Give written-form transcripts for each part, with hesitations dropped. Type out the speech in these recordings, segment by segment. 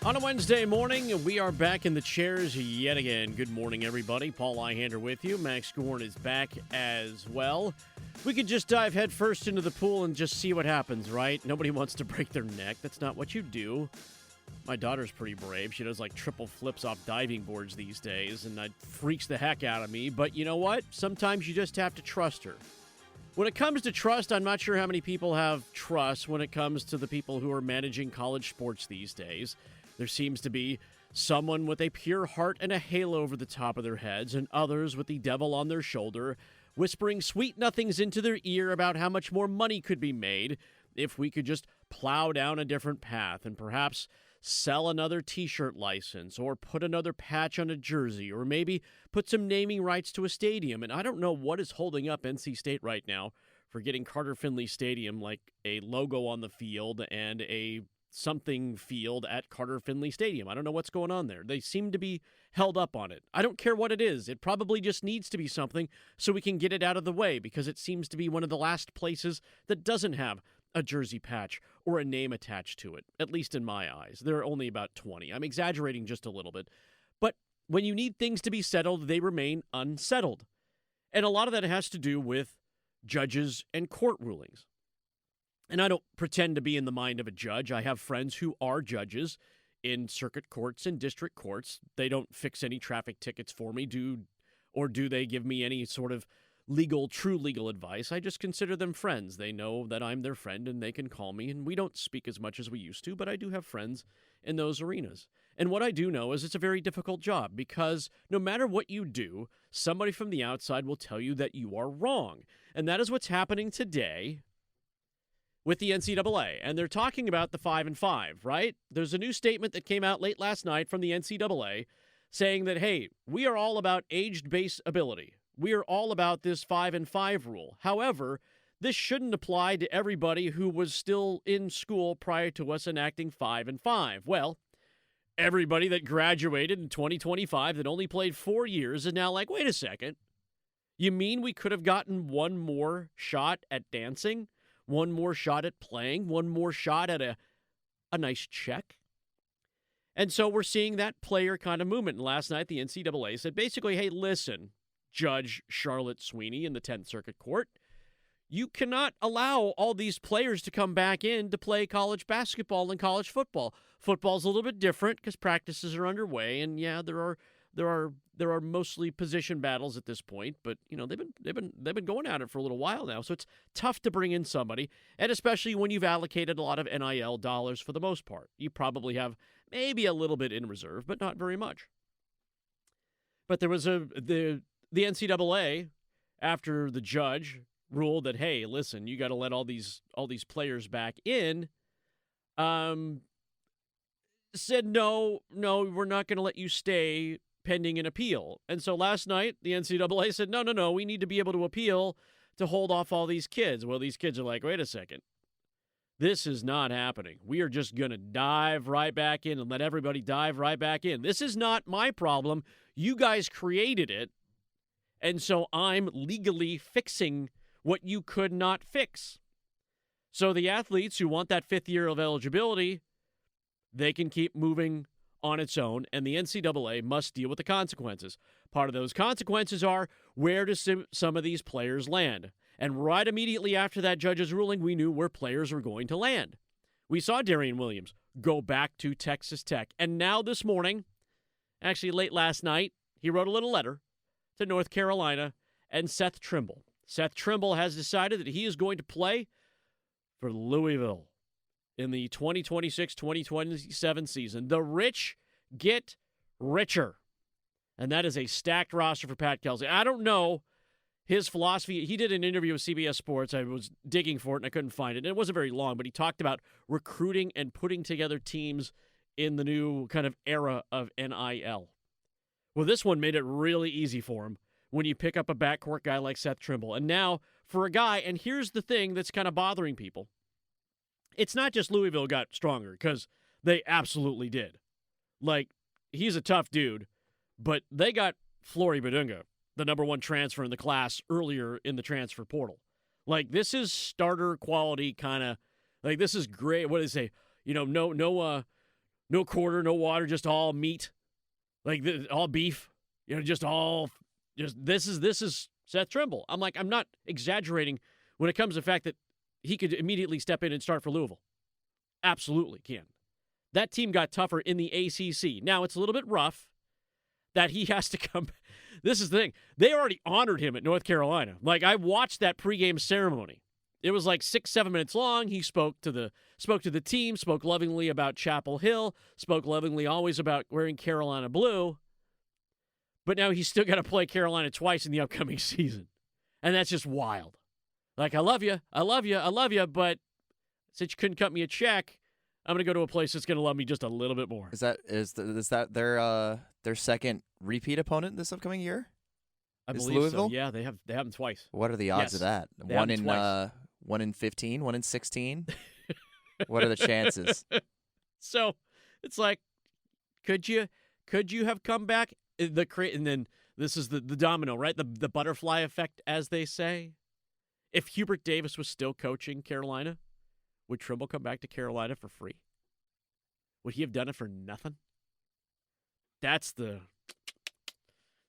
On a Wednesday morning, we are back in the chairs yet again. Good morning, everybody. Paul Ihander with you. Max Goren is back as well. We could just dive headfirst into the pool and just see what happens, right? Nobody wants to break their neck. That's not what you do. My daughter's pretty brave. She does like triple flips off diving boards these days, and that freaks the heck out of me. But you know what? Sometimes you just have to trust her. When it comes to trust, I'm not sure how many people have trust when it comes to the people who are managing college sports these days. There seems to be someone with a pure heart and a halo over the top of their heads, and others with the devil on their shoulder, whispering sweet nothings into their ear about how much more money could be made if we could just plow down a different path and perhaps sell another T-shirt license or put another patch on a jersey or maybe put some naming rights to a stadium. And I don't know what is holding up NC State right now for getting Carter Finley Stadium like a logo on the field and a something field at Carter Finley Stadium. I don't know what's going on there. They seem to be held up on it. I don't care what it is. It probably just needs to be something so we can get it out of the way because it seems to be one of the last places that doesn't have a jersey patch or a name attached to it, at least in my eyes. There are only about 20. I'm exaggerating just a little bit. But when you need things to be settled, they remain unsettled. And a lot of that has to do with judges and court rulings. And I don't pretend to be in the mind of a judge. I have friends who are judges in circuit courts and district courts. They don't fix any traffic tickets for me, do they give me any sort of true legal advice. I just consider them friends. They know that I'm their friend and they can call me, and we don't speak as much as we used to, but I do have friends in those arenas. And what I do know is it's a very difficult job because no matter what you do, somebody from the outside will tell you that you are wrong. And that is what's happening today with the NCAA, and they're talking about the 5-5, right? There's a new statement that came out late last night from the NCAA saying that, hey, we are all about age-based ability. We are all about this 5-5 rule. However, this shouldn't apply to everybody who was still in school prior to us enacting 5-5. Well, everybody that graduated in 2025 that only played 4 years is now like, wait a second. You mean we could have gotten one more shot at dancing? One more shot at playing, one more shot at a nice check. And so we're seeing that player kind of movement. And last night, the NCAA said basically, hey, listen, Judge Charlotte Sweeney in the 10th Circuit Court, you cannot allow all these players to come back in to play college basketball and college football. Football's a little bit different because practices are underway, and yeah, there are mostly position battles at this point, but you know they've been going at it for a little while now. So it's tough to bring in somebody, and especially when you've allocated a lot of NIL dollars for the most part. You probably have maybe a little bit in reserve, but not very much. But there was the NCAA after the judge ruled that, hey, listen, you got to let all these players back in. Said no, we're not going to let you stay pending an appeal. And so last night, the NCAA said, no, we need to be able to appeal to hold off all these kids. Well, these kids are like, wait a second. This is not happening. We are just going to dive right back in and let everybody dive right back in. This is not my problem. You guys created it. And so I'm legally fixing what you could not fix. So the athletes who want that 5th year of eligibility, they can keep moving on its own, and the NCAA must deal with the consequences. Part of those consequences are where do some of these players land? And right immediately after that judge's ruling, we knew where players were going to land. We saw Darian Williams go back to Texas Tech, and now this morning, actually late last night, he wrote a little letter to North Carolina and Seth Trimble. Seth Trimble has decided that he is going to play for Louisville in the 2026-2027 season. The rich get richer. And that is a stacked roster for Pat Kelsey. I don't know his philosophy. He did an interview with CBS Sports. I was digging for it, and I couldn't find it. And it wasn't very long, but he talked about recruiting and putting together teams in the new kind of era of NIL. Well, this one made it really easy for him when you pick up a backcourt guy like Seth Trimble. And now for a guy, and here's the thing that's kind of bothering people. It's not just Louisville got stronger, because they absolutely did. Like, he's a tough dude, but they got Flory Badunga, the number 1 transfer in the class earlier in the transfer portal. Like, this is starter quality kind of, like, this is great. What do they say? You know, No quarter, no water, just all meat. All beef. Just this is Seth Trimble. I'm like, I'm not exaggerating when it comes to the fact that he could immediately step in and start for Louisville. Absolutely can. That team got tougher in the ACC. Now, it's a little bit rough that he has to come. This is the thing. They already honored him at North Carolina. Like, I watched that pregame ceremony. It was like 6-7 minutes long. He spoke to the team, spoke lovingly about Chapel Hill, spoke lovingly always about wearing Carolina blue. But now he's still got to play Carolina twice in the upcoming season. And that's just wild. Like, I love you, but since you couldn't cut me a check, I'm going to go to a place that's going to love me just a little bit more. Is that their second repeat opponent this upcoming year? I Is believe Louisville? so. Yeah, they have them twice. What are the odds of that? One in 15, 1 in 16. What are the chances? So it's like, could you have come back? And then this is the domino, right? The butterfly effect, as they say. If Hubert Davis was still coaching Carolina, would Trimble come back to Carolina for free? Would he have done it for nothing? There's the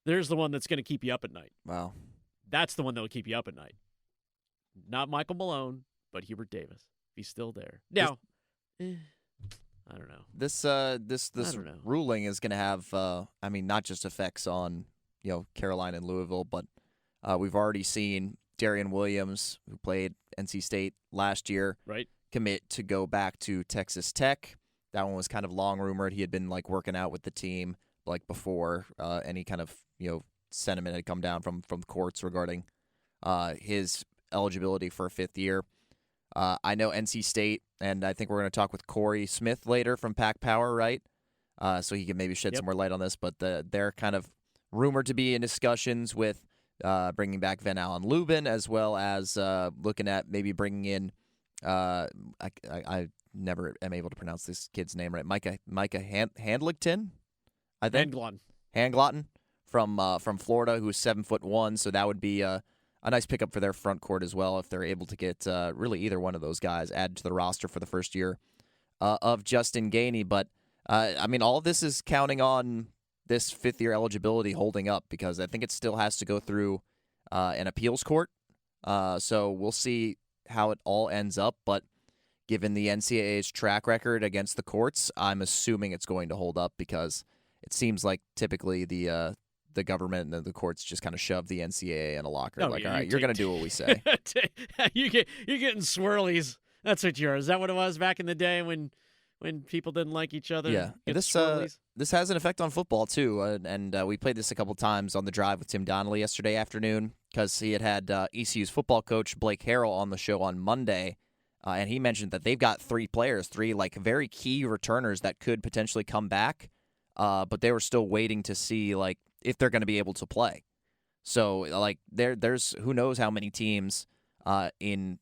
one that's going to keep you up at night. Wow. That's the one that will keep you up at night. Not Michael Malone, but Hubert Davis. He's still there. Now, I don't know. This don't know. ruling is going to have, not just effects on, Carolina and Louisville, but we've already seen Darian Williams, who played NC State last year, right, commit to go back to Texas Tech. That one was kind of long rumored. He had been working out with the team before any kind of sentiment had come down from the courts regarding his eligibility for a fifth year. I know NC State, and I think we're going to talk with Corey Smith later from Pack Power, right? So he can maybe shed some more light on this. But they're kind of rumored to be in discussions with bringing back Van Allen Lubin, as well as looking at maybe bringing in I never am able to pronounce this kid's name right. Micah Handlington, I think. Handglotton from Florida, who's 7'1", so that would be a nice pickup for their front court as well if they're able to get really either one of those guys added to the roster for the first year of Justin Gainey. But all of this is counting on this fifth-year eligibility holding up, because I think it still has to go through an appeals court. So we'll see how it all ends up. But given the NCAA's track record against the courts, I'm assuming it's going to hold up, because it seems like typically the government and the courts just kind of shove the NCAA in a locker. All right, you're going to do what we say. You're getting swirlies. That's what you are. Is that what it was back in the day when people didn't like each other? Yeah. This has an effect on football, too. And we played this a couple times on the drive with Tim Donnelly yesterday afternoon, because he had ECU's football coach Blake Harrell on the show on Monday. And he mentioned that they've got three very key returners that could potentially come back. But they were still waiting to see if they're going to be able to play. So there's who knows how many teams in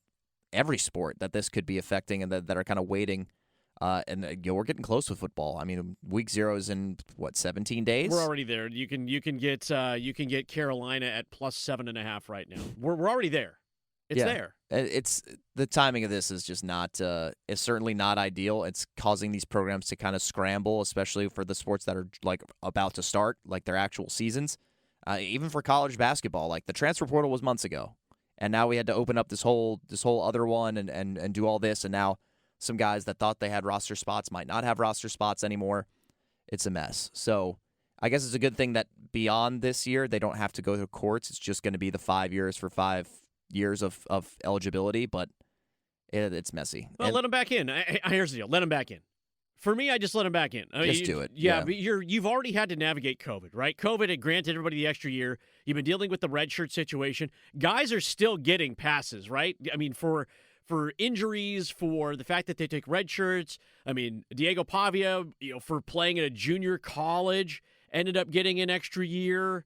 every sport that this could be affecting, and that are kind of waiting. And we're getting close with football. Week 0 is in 17 days. We're already there. You can get Carolina at +7.5 right now. We're already there. It's there. It's the timing of this is just not. It's certainly not ideal. It's causing these programs to kind of scramble, especially for the sports that are about to start, their actual seasons. Even for college basketball, the transfer portal was months ago, and now we had to open up this whole other one and do all this, and now some guys that thought they had roster spots might not have roster spots anymore. It's a mess. So I guess it's a good thing that beyond this year they don't have to go to courts. It's just going to be the 5 years for 5 years of eligibility, but it's messy. Well, let them back in. Here's the deal. Let them back in. For me, I just let them back in. Just do it. Yeah, but you've already had to navigate COVID, right? COVID had granted everybody the extra year. You've been dealing with the redshirt situation. Guys are still getting passes, right? For injuries, for the fact that they take red shirts. Diego Pavia, for playing at a junior college, ended up getting an extra year.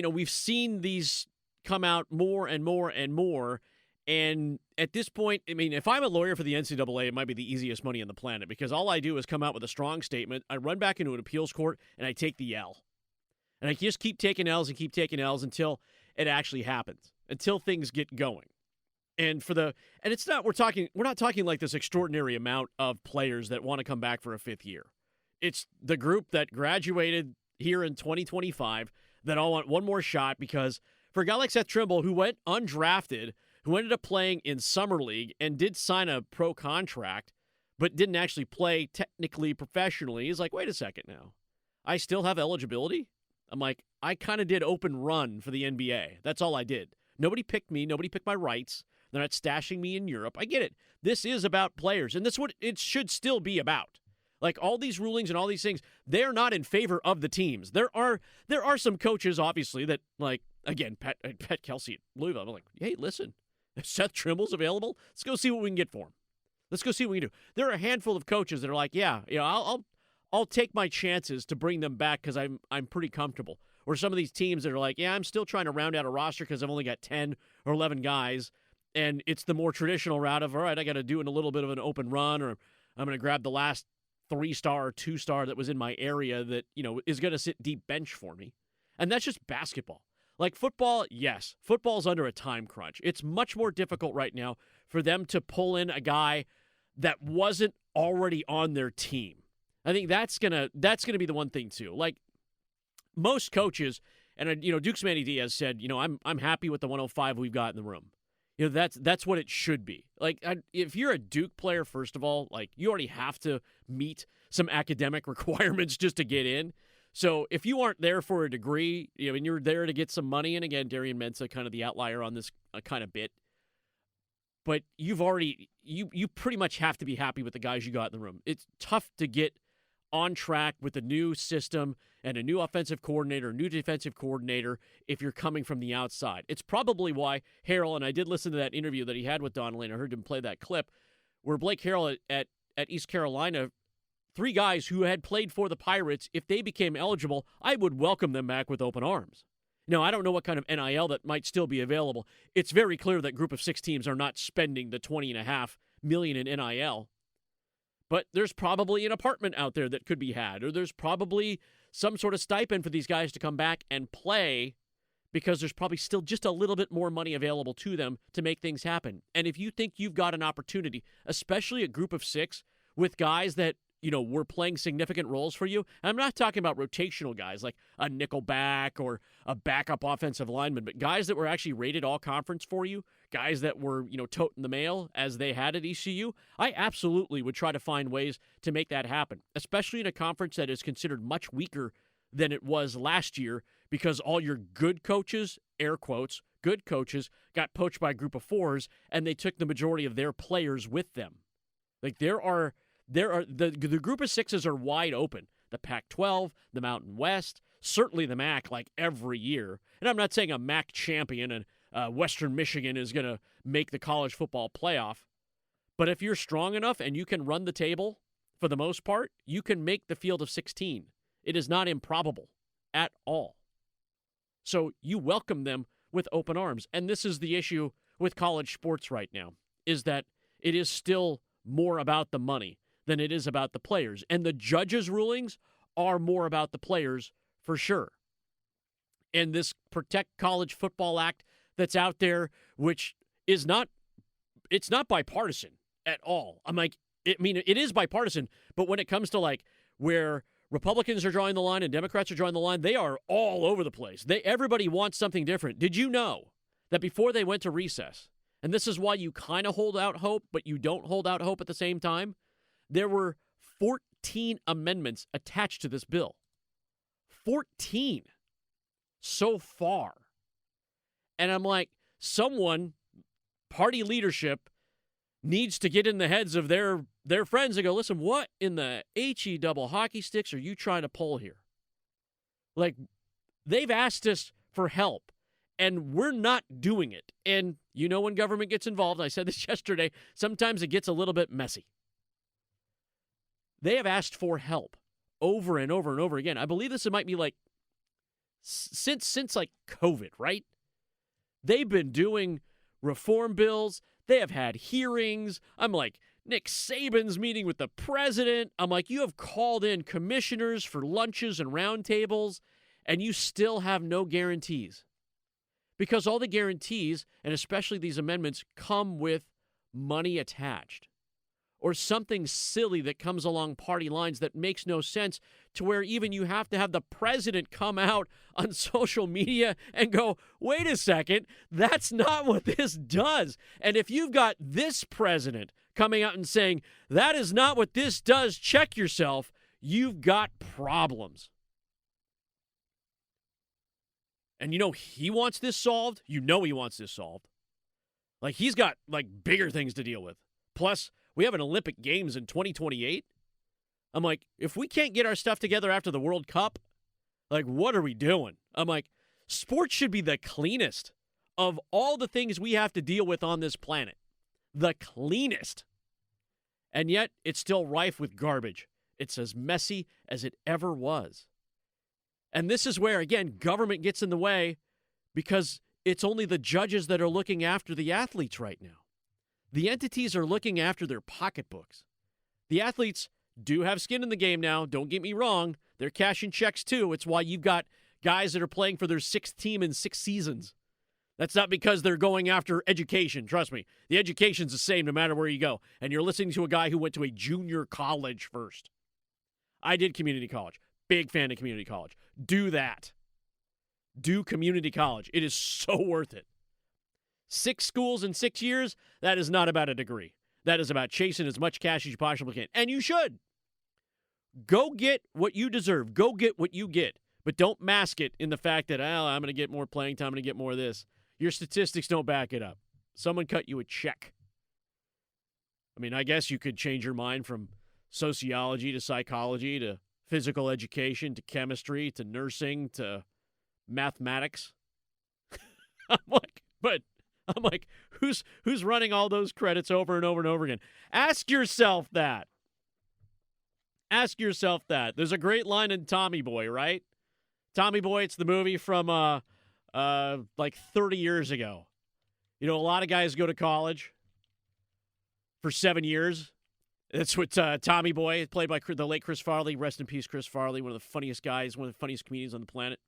We've seen these come out more and more and more. And at this point, if I'm a lawyer for the NCAA, it might be the easiest money on the planet, because all I do is come out with a strong statement. I run back into an appeals court and I take the L. And I just keep taking L's and keep taking L's until it actually happens, until things get going. And we're not talking like this extraordinary amount of players that want to come back for a fifth year. it's the group that graduated here in 2025 that all want one more shot because for a guy like Seth Trimble, who went undrafted, who ended up playing in Summer League and did sign a pro contract, but didn't actually play technically professionally, he's like, wait a second now. I still have eligibility? I'm like, I kind of did open run for the NBA. That's all I did. Nobody picked me. Nobody picked my rights. They're not stashing me in Europe. I get it. This is about players, and that's what it should still be about. Like all these rulings and all these things, they're not in favor of the teams. There are some coaches, obviously, that like, again, Pat Kelsey at Louisville. I'm like, hey, listen, if Seth Trimble's available, let's go see what we can get for him. Let's go see what we can do. There are a handful of coaches that are like, yeah, I'll take my chances to bring them back because I'm pretty comfortable. Or some of these teams that are like, yeah, I'm still trying to round out a roster because I've only got 10 or 11 guys, and it's the more traditional route of, all right, I got to do a little bit of an open run, or I'm going to grab the last 3-star or 2-star that was in my area that, is going to sit deep bench for me. And that's just basketball. Like football, yes, football's under a time crunch. It's much more difficult right now for them to pull in a guy that wasn't already on their team. I think that's gonna be the one thing too. Like most coaches, and Duke's Manny Diaz said, I'm happy with the 105 we've got in the room. That's what it should be. Like if you're a Duke player, first of all, like you already have to meet some academic requirements just to get in. So if you aren't there for a degree, and you're there to get some money, and again, Darian Mensah kind of the outlier on this kind of bit. But you pretty much have to be happy with the guys you got in the room. It's tough to get on track with a new system and a new offensive coordinator, new defensive coordinator if you're coming from the outside. It's probably why Harrell, and I did listen to that interview that he had with Donnelly, and I heard him play that clip, where Blake Harrell at East Carolina, 3 guys who had played for the Pirates, if they became eligible, I would welcome them back with open arms. Now, I don't know what kind of NIL that might still be available. It's very clear that Group of 6 teams are not spending the $20.5 million in NIL. But there's probably an apartment out there that could be had, or there's probably some sort of stipend for these guys to come back and play because there's probably still just a little bit more money available to them to make things happen. And if you think you've got an opportunity, especially a Group of 6 with guys that were playing significant roles for you. I'm not talking about rotational guys like a nickel back or a backup offensive lineman, but guys that were actually rated all conference for you, guys that were, toting the mail as they had at ECU. I absolutely would try to find ways to make that happen, especially in a conference that is considered much weaker than it was last year because all your good coaches, air quotes, good coaches, got poached by a Group of 4s and they took the majority of their players with them. Like there are the Group of 6s are wide open. The Pac-12, the Mountain West, certainly the MAC, like every year. And I'm not saying a MAC champion and Western Michigan is going to make the college football playoff. But if you're strong enough and you can run the table, for the most part, you can make the field of 16. It is not improbable at all. So you welcome them with open arms. And this is the issue with college sports right now, is that it is still more about the money than it is about the players. And the judges' rulings are more about the players for sure. And this Protect College Football Act that's out there, which is it's not bipartisan at all. It is bipartisan, but when it comes to like where Republicans are drawing the line and Democrats are drawing the line, they are all over the place. Everybody wants something different. Did you know that before they went to recess, and this is why you kind of hold out hope, but you don't hold out hope at the same time, there were 14 amendments attached to this bill. 14 so far. And I'm like, someone, party leadership, needs to get in the heads of their friends and go, listen, what in the HE double hockey sticks are you trying to pull here? Like, they've asked us for help, and we're not doing it. And when government gets involved, I said this yesterday, sometimes it gets a little bit messy. They have asked for help over and over and over again. I believe this might be like since like COVID, right? They've been doing reform bills. They have had hearings. I'm like, Nick Saban's meeting with the president. I'm like, you have called in commissioners for lunches and roundtables, and you still have no guarantees. Because all the guarantees, and especially these amendments, come with money attached. or something silly that comes along party lines that makes no sense, to where even you have to have the president come out on social media and go, wait a second, that's not what this does. And if you've got this president coming out and saying, that is not what this does, check yourself, you've got problems. And he wants this solved. He wants this solved. Like, he's got, bigger things to deal with. Plus, we have an Olympic Games in 2028. I'm like, if we can't get our stuff together after the World Cup, what are we doing? I'm like, sports should be the cleanest of all the things we have to deal with on this planet. The cleanest. And yet, it's still rife with garbage. It's as messy as it ever was. And this is where, again, government gets in the way, because it's only the judges that are looking after the athletes right now. The entities are looking after their pocketbooks. The athletes do have skin in the game now. Don't get me wrong. They're cashing checks too. It's why you've got guys that are playing for their 6th team in 6 seasons. That's not because they're going after education. Trust me. The education's the same no matter where you go. And you're listening to a guy who went to a junior college first. I did community college. Big fan of community college. Do that. Do community college. It is so worth it. 6 schools in 6 years, that is not about a degree. That is about chasing as much cash as you possibly can. And you should. Go get what you deserve. Go get what you get. But don't mask it in the fact that, I'm going to get more playing time, I'm going to get more of this. Your statistics don't back it up. Someone cut you a check. I mean, I guess you could change your mind from sociology to psychology to physical education to chemistry to nursing to mathematics. I'm like, who's running all those credits over and over and over again? Ask yourself that. Ask yourself that. There's a great line in Tommy Boy, right? Tommy Boy, it's the movie from 30 years ago. A lot of guys go to college for 7 years. That's what Tommy Boy, played by the late Chris Farley. Rest in peace, Chris Farley, one of the funniest guys, one of the funniest comedians on the planet.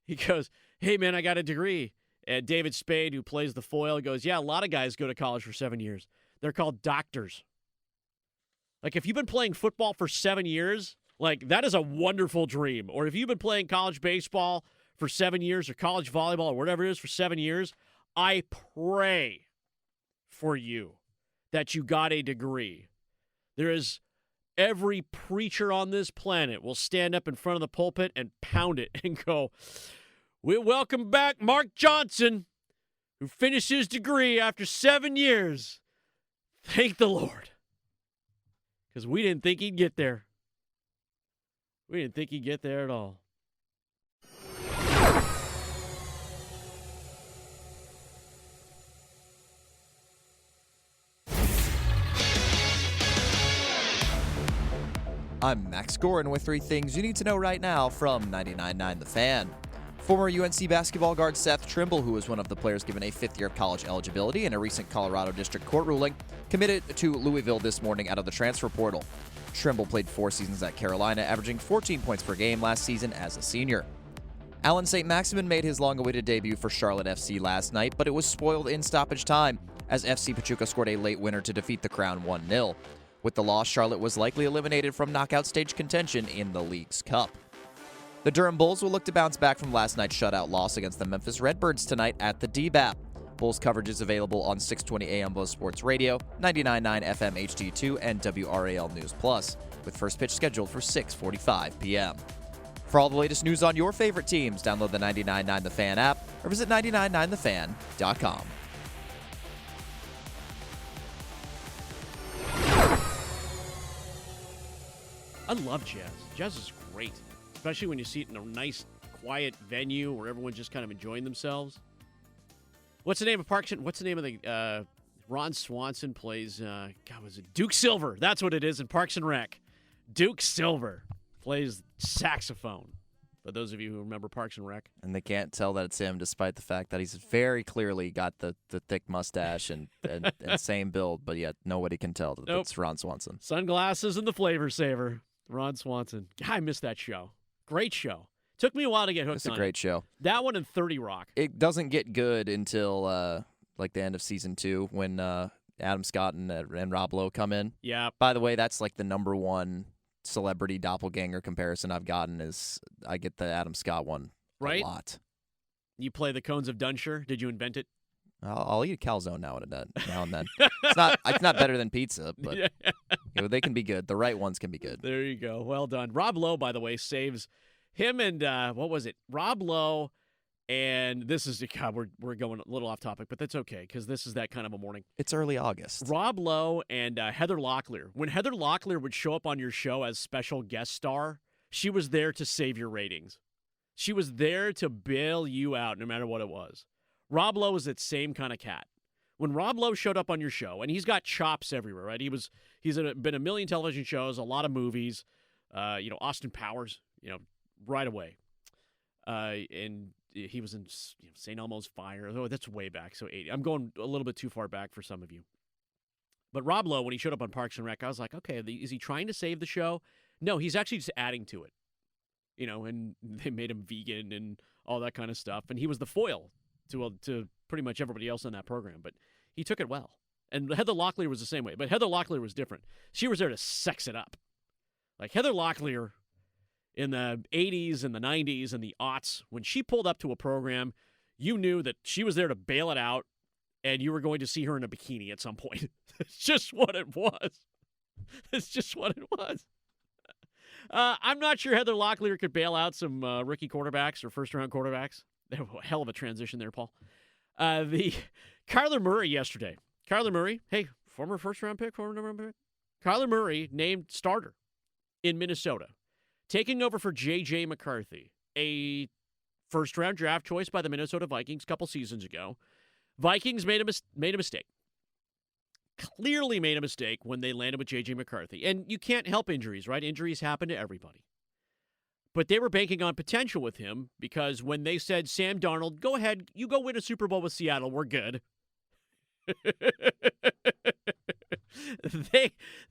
He goes, hey, man, I got a degree. And David Spade, who plays the foil, goes, yeah, a lot of guys go to college for 7 years. They're called doctors. If you've been playing football for 7 years, that is a wonderful dream. Or if you've been playing college baseball for 7 years or college volleyball or whatever it is for 7 years, I pray for you that you got a degree. There is every preacher on this planet will stand up in front of the pulpit and pound it and go, we welcome back Mark Johnson, who finished his degree after 7 years. Thank the Lord. Because we didn't think he'd get there. We didn't think he'd get there at all. I'm Max Goren with 3 things you need to know right now from 99.9 The Fan. Former UNC basketball guard Seth Trimble, who was one of the players given a 5th year of college eligibility in a recent Colorado District Court ruling, committed to Louisville this morning out of the transfer portal. Trimble played 4 seasons at Carolina, averaging 14 points per game last season as a senior. Allen St. Maximin made his long-awaited debut for Charlotte FC last night, but it was spoiled in stoppage time as FC Pachuca scored a late winner to defeat the Crown 1-0. With the loss, Charlotte was likely eliminated from knockout stage contention in the League's Cup. The Durham Bulls will look to bounce back from last night's shutout loss against the Memphis Redbirds tonight at the DBAP. Bulls coverage is available on 620 AM Buzz Sports Radio, 99.9 FM HD2, and WRAL News Plus, with first pitch scheduled for 6:45 p.m. For all the latest news on your favorite teams, download the 99.9 The Fan app or visit 999thefan.com. I love jazz. Jazz is great, especially when you see it in a nice, quiet venue where everyone's just kind of enjoying themselves. What's the name of Parks? What's the name of the Ron Swanson plays? Was it Duke Silver? That's what it is in Parks and Rec. Duke Silver plays saxophone. For those of you who remember Parks and Rec, and they can't tell that it's him, despite the fact that he's very clearly got the thick mustache and same build, but yet nobody can tell that it's Ron Swanson. Sunglasses and the flavor saver. Ron Swanson. I missed that show. Great show. Took me a while to get hooked on it. It's a great show. That one and 30 Rock. It doesn't get good until the end of season 2 when Adam Scott and Rob Lowe come in. Yeah. By the way, that's like the number one celebrity doppelganger comparison I've gotten is I get the Adam Scott one Right? a lot. You play the Cones of Dunshire. Did you invent it? I'll eat a calzone now and then. It's not better than pizza, but Yeah. they can be good. The right ones can be good. There you go. Well done. Rob Lowe, by the way, saves him and what was it? Rob Lowe, and this is God. We're going a little off topic, but that's okay because this is that kind of a morning. It's early August. Rob Lowe and Heather Locklear. When Heather Locklear would show up on your show as special guest star, she was there to save your ratings. She was there to bail you out no matter what it was. Rob Lowe is that same kind of cat. When Rob Lowe showed up on your show, and he's got chops everywhere, right? He's been a million television shows, a lot of movies, Austin Powers, right away. And he was in St. Elmo's Fire. Oh, that's way back, so 80. I'm going a little bit too far back for some of you. But Rob Lowe, when he showed up on Parks and Rec, I was like, okay, is he trying to save the show? No, he's actually just adding to it. And they made him vegan and all that kind of stuff. And he was the foil to pretty much everybody else in that program. But he took it well. And Heather Locklear was the same way. But Heather Locklear was different. She was there to sex it up. Like Heather Locklear in the 80s and the 90s and the aughts, when she pulled up to a program, you knew that she was there to bail it out and you were going to see her in a bikini at some point. It's just what it was. It's just what it was. I'm not sure Heather Locklear could bail out some rookie quarterbacks or first-round quarterbacks. Hell of a transition there, Paul. The Kyler Murray yesterday. Kyler Murray, hey, former first-round pick, former number one pick. Kyler Murray named starter in Minnesota, taking over for J.J. McCarthy, a first-round draft choice by the Minnesota Vikings a couple seasons ago. Vikings made a mistake. Clearly made a mistake when they landed with J.J. McCarthy. And you can't help injuries, right? Injuries happen to everybody. But they were banking on potential with him because when they said, Sam Darnold, go ahead, you go win a Super Bowl with Seattle, we're good.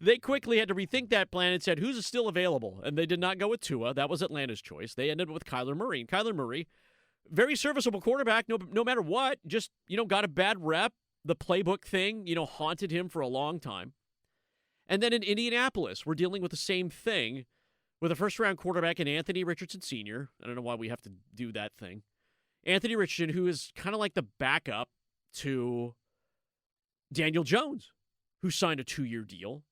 They quickly had to rethink that plan and said, who's still available? And they did not go with Tua. That was Atlanta's choice. They ended with Kyler Murray. And Kyler Murray, very serviceable quarterback, no matter what, just, got a bad rep. The playbook thing, haunted him for a long time. And then in Indianapolis, we're dealing with the same thing with a first-round quarterback in Anthony Richardson Sr. I don't know why we have to do that thing. Anthony Richardson, who is kind of like the backup to Daniel Jones, who signed a 2-year deal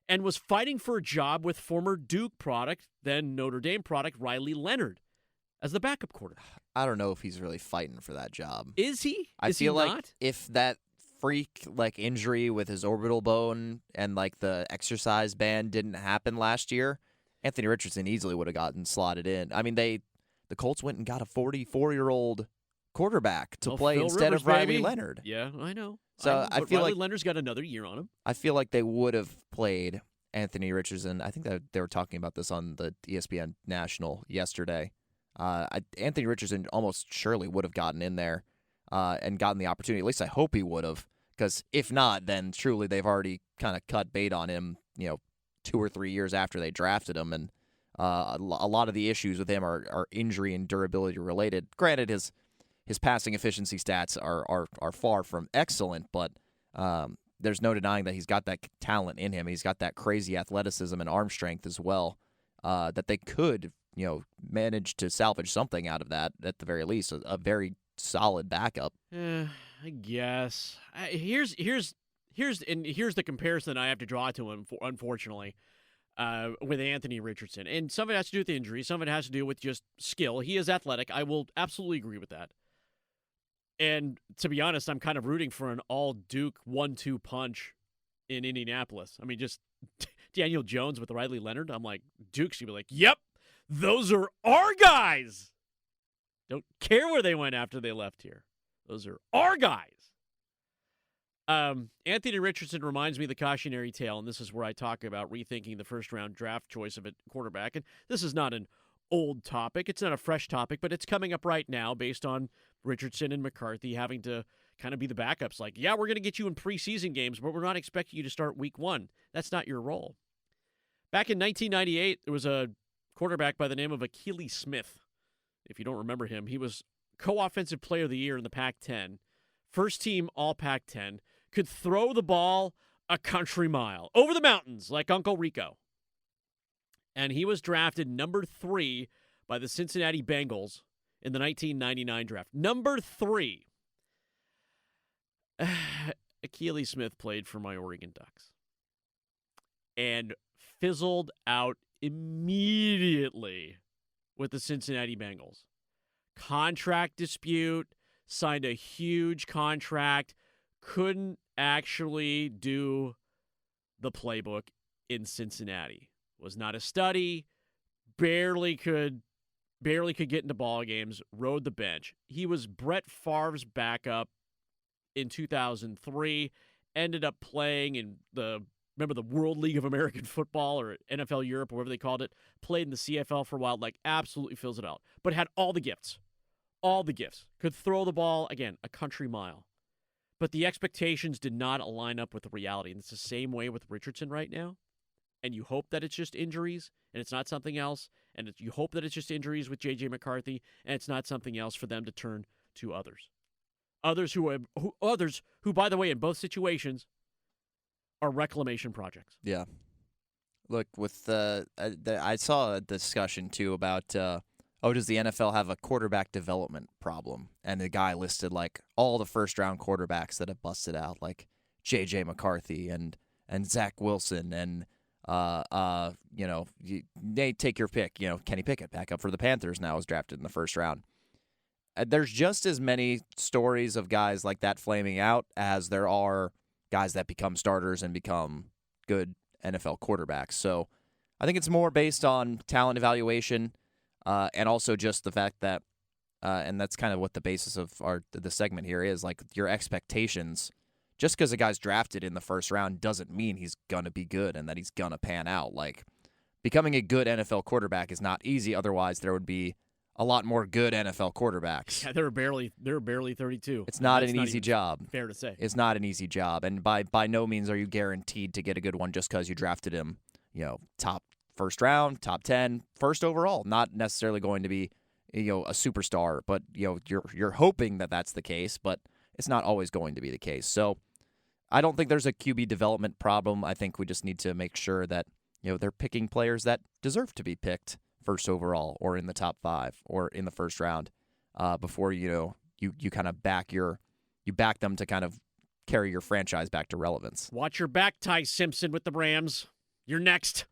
and was fighting for a job with former Duke product, then Notre Dame product, Riley Leonard, as the backup quarterback. I don't know if he's really fighting for that job. Is he? I feel he like not? If that freak injury with his orbital bone and the exercise ban didn't happen last year, Anthony Richardson easily would have gotten slotted in. I mean, the Colts went and got a 44-year-old quarterback to play Phil instead Rivers, of Riley baby. Leonard. Yeah, I know. So I feel Riley like Leonard's got another year on him. I feel like they would have played Anthony Richardson. I think that they were talking about this on the ESPN National yesterday. Anthony Richardson almost surely would have gotten in there and gotten the opportunity. At least I hope he would have, because if not, then truly they've already kind of cut bait on him, 2 or 3 years after they drafted him. And a lot of the issues with him are injury and durability related. Granted, his passing efficiency stats are far from excellent, but there's no denying that he's got that talent in him. He's got that crazy athleticism and arm strength as well, that they could manage to salvage something out of that at the very least, a very solid backup. I guess. Here's the comparison I have to draw to him, unfortunately, with Anthony Richardson. And some of it has to do with injury. Some of it has to do with just skill. He is athletic. I will absolutely agree with that. And to be honest, I'm kind of rooting for an all-Duke 1-2 punch in Indianapolis. I mean, just Daniel Jones with Riley Leonard. I'm like, Duke should be like, yep, those are our guys. Don't care where they went after they left here. Those are our guys. Anthony Richardson reminds me of the cautionary tale, and this is where I talk about rethinking the first-round draft choice of a quarterback. And this is not an old topic. It's not a fresh topic, but it's coming up right now based on Richardson and McCarthy having to kind of be the backups. Like, yeah, we're going to get you in preseason games, but we're not expecting you to start week 1. That's not your role. Back in 1998, there was a quarterback by the name of Akili Smith. If you don't remember him, he was co-offensive player of the year in the Pac-10, first team all Pac-10, could throw the ball a country mile over the mountains like Uncle Rico. And he was drafted number 3 by the Cincinnati Bengals in the 1999 draft. Number 3. Akili Smith played for my Oregon Ducks and fizzled out immediately with the Cincinnati Bengals. Contract dispute, signed a huge contract, couldn't actually do the playbook in Cincinnati. Was not a study, barely could get into ball games, rode the bench. He was Brett Favre's backup in 2003, ended up playing in the World League of American Football or NFL Europe, or whatever they called it, played in the CFL for a while, like absolutely fills it out, but had all the gifts, could throw the ball, again, a country mile. But the expectations did not align up with the reality, and it's the same way with Richardson right now. And you hope that it's just injuries and it's not something else. And you hope that it's just injuries with J.J. McCarthy and it's not something else for them to turn to others. Others who, by the way, in both situations, are reclamation projects. Yeah. Look, with I saw a discussion, too, about, does the NFL have a quarterback development problem? And the guy listed, like, all the first-round quarterbacks that have busted out, like J.J. McCarthy and Zach Wilson and they take your pick. Kenny Pickett, back up for the Panthers now, was drafted in the first round. There's just as many stories of guys like that flaming out as there are guys that become starters and become good NFL quarterbacks. So I think it's more based on talent evaluation and also just the fact that, and that's kind of what the basis of the segment here is, like your expectations. Just because a guy's drafted in the first round doesn't mean he's going to be good and that he's going to pan out. Like, becoming a good NFL quarterback is not easy. Otherwise, there would be a lot more good NFL quarterbacks. Yeah, there were barely 32. It's not an easy job. Fair to say. It's not an easy job. And by no means are you guaranteed to get a good one just because you drafted him, top first round, top 10, first overall. Not necessarily going to be, a superstar, but, you're hoping that that's the case, but it's not always going to be the case. So I don't think there's a QB development problem. I think we just need to make sure that, they're picking players that deserve to be picked first overall or in the top 5 or in the first round before, you kind of back them to kind of carry your franchise back to relevance. Watch your back, Ty Simpson with the Rams. You're next.